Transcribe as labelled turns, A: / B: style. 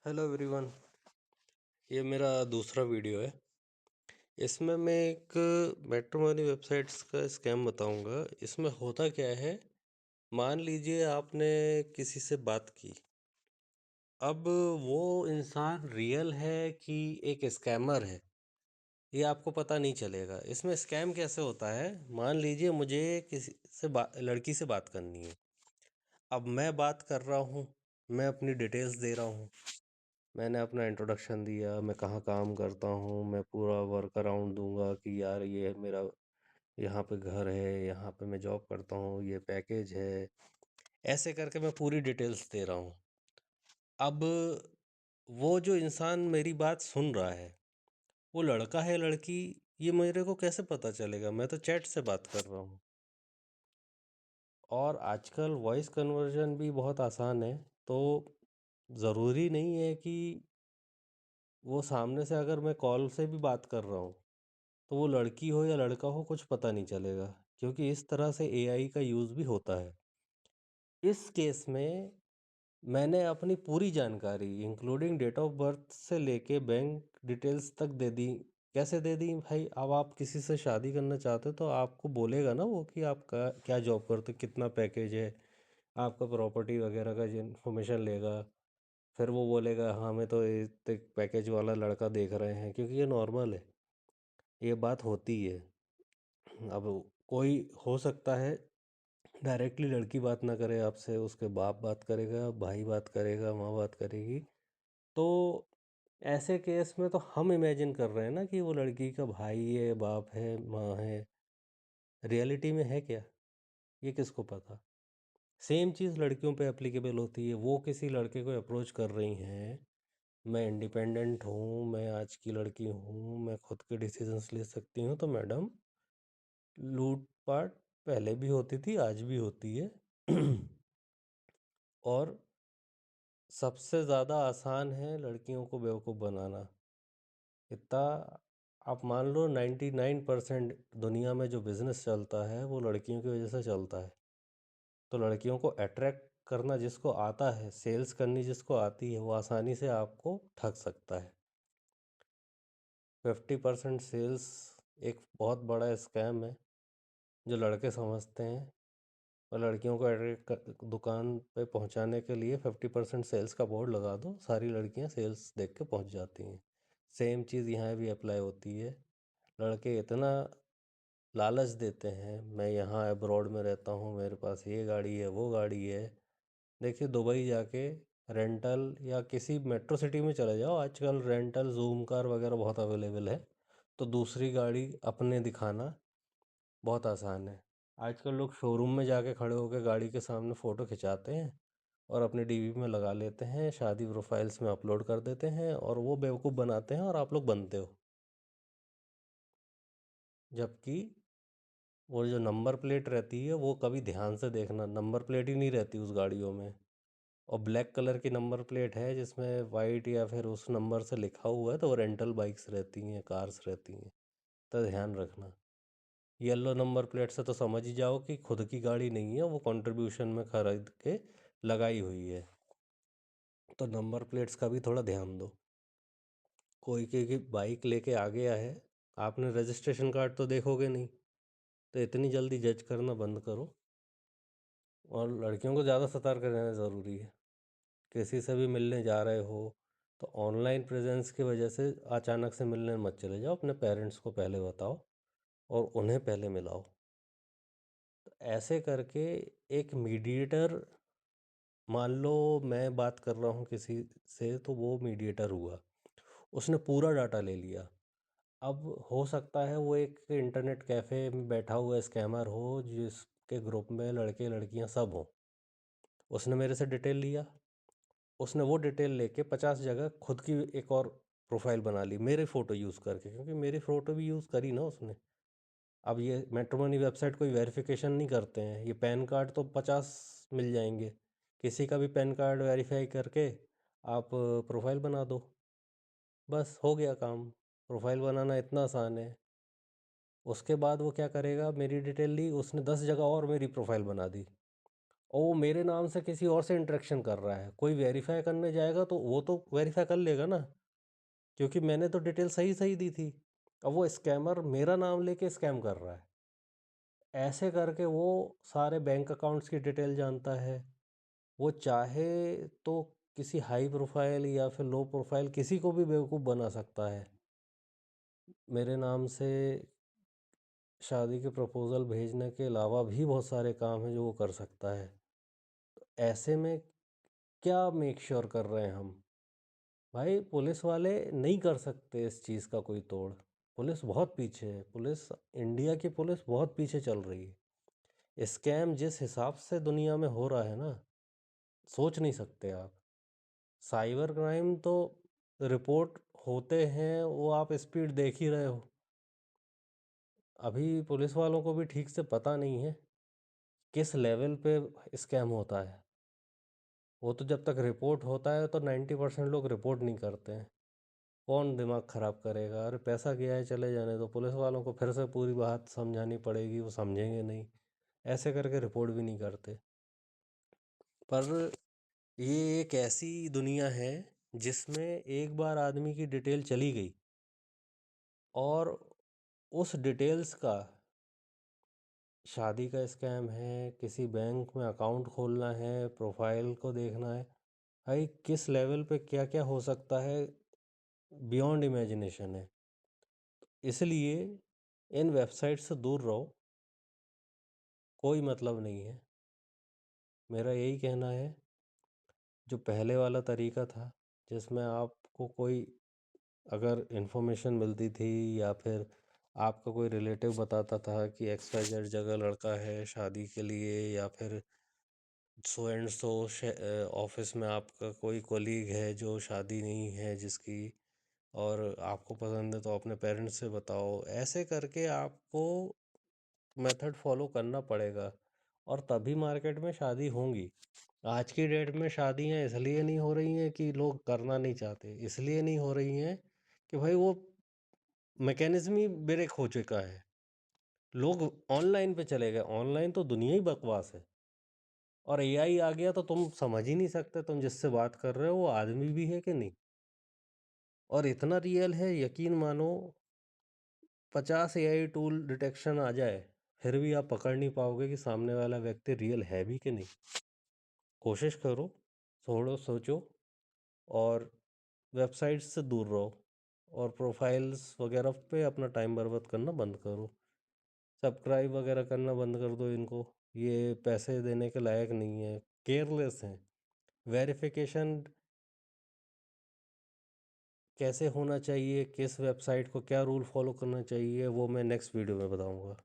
A: Hello everyone. ये मेरा दूसरा वीडियो है। इसमें मैं एक मैट्रिमोनी वेबसाइट्स का स्कैम बताऊंगा। इसमें होता क्या है, मान लीजिए आपने किसी से बात की। अब वो इंसान रियल है कि एक स्कैमर है, ये आपको पता नहीं चलेगा। इसमें स्कैम कैसे होता है, मान लीजिए मुझे किसी से लड़की से बात करनी है। अब मैं बात कर रहा हूँ, मैं अपनी डिटेल्स दे रहा हूँ। मैंने अपना इंट्रोडक्शन दिया, मैं कहाँ काम करता हूँ, मैं पूरा वर्क अराउंड दूंगा कि यार ये मेरा यहाँ पे घर है, यहाँ पे मैं जॉब करता हूँ, ये पैकेज है। ऐसे करके मैं पूरी डिटेल्स दे रहा हूँ। अब वो जो इंसान मेरी बात सुन रहा है, वो लड़का है लड़की, ये मेरे को कैसे पता चलेगा? मैं तो चैट से बात कर रहा हूँ। और आजकल वॉइस कन्वर्जन भी बहुत आसान है, तो ज़रूरी नहीं है कि वो सामने से, अगर मैं कॉल से भी बात कर रहा हूँ तो वो लड़की हो या लड़का हो कुछ पता नहीं चलेगा, क्योंकि इस तरह से एआई का यूज़ भी होता है। इस केस में मैंने अपनी पूरी जानकारी इंक्लूडिंग डेट ऑफ बर्थ से लेके बैंक डिटेल्स तक दे दी। कैसे दे दी भाई? अब आप किसी से शादी करना चाहते हो तो आपको बोलेगा ना वो कि आप क्या जॉब करते हो, कितना पैकेज है, आपका प्रॉपर्टी वगैरह का इन्फॉर्मेशन लेगा। फिर वो बोलेगा हाँ, हमें तो इतने पैकेज वाला लड़का देख रहे हैं, क्योंकि ये नॉर्मल है, ये बात होती है। अब कोई हो सकता है डायरेक्टली लड़की बात ना करे आपसे, उसके बाप बात करेगा, भाई बात करेगा, माँ बात करेगी। तो ऐसे केस में तो हम इमेजिन कर रहे हैं ना कि वो लड़की का भाई है, बाप है, माँ है। रियलिटी में है क्या, ये किसको पता? सेम चीज़ लड़कियों पे एप्लीकेबल होती है। वो किसी लड़के को अप्रोच कर रही हैं, मैं इंडिपेंडेंट हूँ, मैं आज की लड़की हूँ, मैं खुद के डिसीजंस ले सकती हूँ, तो मैडम, लूटपाट पहले भी होती थी, आज भी होती है। और सबसे ज़्यादा आसान है लड़कियों को बेवकूफ़ बनाना। इतना आप मान लो, 99% दुनिया में जो बिज़नेस चलता है वो लड़कियों की वजह से चलता है। तो लड़कियों को अट्रैक्ट करना जिसको आता है, सेल्स करनी जिसको आती है, वो आसानी से आपको ठग सकता है। 50% सेल्स एक बहुत बड़ा स्कैम है जो लड़के समझते हैं। और लड़कियों को दुकान पे पहुंचाने के लिए 50% सेल्स का बोर्ड लगा दो, सारी लड़कियां सेल्स देख के पहुंच जाती हैं। सेम चीज़ यहाँ भी अप्लाई होती है। लड़के इतना लालच देते हैं, मैं यहाँ अब्रॉड में रहता हूँ, मेरे पास ये गाड़ी है, वो गाड़ी है। देखिए, दुबई जाके रेंटल या किसी मेट्रो सिटी में चले जाओ, आजकल रेंटल जूम कार वगैरह बहुत अवेलेबल है। तो दूसरी गाड़ी अपने दिखाना बहुत आसान है। आजकल लोग शोरूम में जाके खड़े होकर गाड़ी के सामने फ़ोटो खिंचाते हैं और अपने डीपी में लगा लेते हैं, शादी प्रोफाइल्स में अपलोड कर देते हैं, और वो बेवकूफ़ बनाते हैं और आप लोग बनते हो। जबकि वो जो नंबर प्लेट रहती है, वो कभी ध्यान से देखना, नंबर प्लेट ही नहीं रहती उस गाड़ियों में। और ब्लैक कलर की नंबर प्लेट है जिसमें वाइट या फिर उस नंबर से लिखा हुआ है, तो वो रेंटल बाइक्स रहती हैं, कार्स रहती हैं। तो ध्यान रखना। येलो नंबर प्लेट से तो समझ ही जाओ कि खुद की गाड़ी नहीं है, वो कंट्रीब्यूशन में खरीद के लगाई हुई है। तो नंबर प्लेट्स का भी थोड़ा ध्यान दो। कोई की बाइक लेके आ गया है, आपने रजिस्ट्रेशन कार्ड तो देखोगे नहीं, तो इतनी जल्दी जज करना बंद करो। और लड़कियों को ज़्यादा सतर्क रहना ज़रूरी है। किसी से भी मिलने जा रहे हो तो ऑनलाइन प्रेजेंस की वजह से अचानक से मिलने मत चले जाओ, अपने पेरेंट्स को पहले बताओ और उन्हें पहले मिलाओ। तो ऐसे करके एक मीडिएटर, मान लो मैं बात कर रहा हूँ किसी से, तो वो मीडिएटर हुआ, उसने पूरा डाटा ले लिया। अब हो सकता है वो एक इंटरनेट कैफ़े में बैठा हुआ स्कैमर हो, जिसके ग्रुप में लड़के लड़कियां सब हों। उसने मेरे से डिटेल लिया, उसने वो डिटेल लेके 50 जगह खुद की एक और प्रोफाइल बना ली मेरे फ़ोटो यूज़ करके, क्योंकि मेरी फ़ोटो भी यूज़ करी ना उसने। अब ये मैट्रिमोनी वेबसाइट कोई वेरिफिकेशन नहीं करते हैं, ये पैन कार्ड तो 50 मिल जाएंगे, किसी का भी पैन कार्ड वेरीफाई करके आप प्रोफाइल बना दो, बस हो गया काम। प्रोफाइल बनाना इतना आसान है। उसके बाद वो क्या करेगा, मेरी डिटेल ली उसने, 10 जगह और मेरी प्रोफाइल बना दी। और वो मेरे नाम से किसी और से इंटरेक्शन कर रहा है, कोई वेरीफाई करने जाएगा तो वो तो वेरीफाई कर लेगा ना, क्योंकि मैंने तो डिटेल सही सही दी थी। अब वो स्कैमर मेरा नाम लेके स्कैम कर रहा है, ऐसे करके वो सारे बैंक अकाउंट्स की डिटेल जानता है। वो चाहे तो किसी हाई प्रोफाइल या फिर लो प्रोफाइल किसी को भी बेवकूफ़ बना सकता है। मेरे नाम से शादी के प्रपोज़ल भेजने के अलावा भी बहुत सारे काम हैं जो वो कर सकता है। ऐसे में क्या मेक श्योर कर रहे हैं हम? भाई पुलिस वाले नहीं कर सकते इस चीज़ का कोई तोड़। पुलिस बहुत पीछे है, पुलिस, इंडिया की पुलिस बहुत पीछे चल रही है। स्कैम जिस हिसाब से दुनिया में हो रहा है ना, सोच नहीं सकते आप। साइबर क्राइम तो रिपोर्ट होते हैं, वो आप स्पीड देख ही रहे हो। अभी पुलिस वालों को भी ठीक से पता नहीं है किस लेवल पे स्कैम होता है। वो तो जब तक रिपोर्ट होता है तो 90% लोग रिपोर्ट नहीं करते हैं। कौन दिमाग ख़राब करेगा? अरे पैसा गया है, चले जाने दो। पुलिस वालों को फिर से पूरी बात समझानी पड़ेगी, वो समझेंगे नहीं, ऐसे करके रिपोर्ट भी नहीं करते। पर ये एक ऐसी दुनिया है जिसमें एक बार आदमी की डिटेल चली गई और उस डिटेल्स का, शादी का स्कैम है, किसी बैंक में अकाउंट खोलना है, प्रोफाइल को देखना है, भाई किस लेवल पे क्या क्या हो सकता है, बियॉन्ड इमेजिनेशन है। इसलिए इन वेबसाइट से दूर रहो, कोई मतलब नहीं है। मेरा यही कहना है, जो पहले वाला तरीका था जिसमें आपको कोई अगर इन्फॉर्मेशन मिलती थी या फिर आपका कोई रिलेटिव बताता था कि XYZ जगह लड़का है शादी के लिए, या फिर सो एंड सो ऑफिस में आपका कोई कोलीग है जो शादी नहीं है जिसकी, और आपको पसंद है तो अपने पेरेंट्स से बताओ, ऐसे करके आपको मेथड फॉलो करना पड़ेगा और तभी मार्केट में शादी होंगी। आज की डेट में शादियां इसलिए नहीं हो रही हैं कि लोग करना नहीं चाहते, इसलिए नहीं हो रही हैं कि भाई वो मैकेनिज्म ही ब्रेक हो चुका है। लोग ऑनलाइन पे चले गए, ऑनलाइन तो दुनिया ही बकवास है, और AI आ गया तो तुम समझ ही नहीं सकते तुम जिससे बात कर रहे हो वो आदमी भी है कि नहीं। और इतना रियल है, यकीन मानो 50 AI टूल डिटेक्शन आ जाए फिर भी आप पकड़ नहीं पाओगे कि सामने वाला व्यक्ति रियल है भी कि नहीं। कोशिश करो, थोड़ा सोचो, और वेबसाइट से दूर रहो, और प्रोफाइल्स वगैरह पे अपना टाइम बर्बाद करना बंद करो। सब्सक्राइब वगैरह करना बंद कर दो इनको, ये पैसे देने के लायक नहीं है, केयरलेस हैं। वेरिफिकेशन कैसे होना चाहिए, किस वेबसाइट को क्या रूल फॉलो करना चाहिए, वो मैं नेक्स्ट वीडियो में बताऊंगा।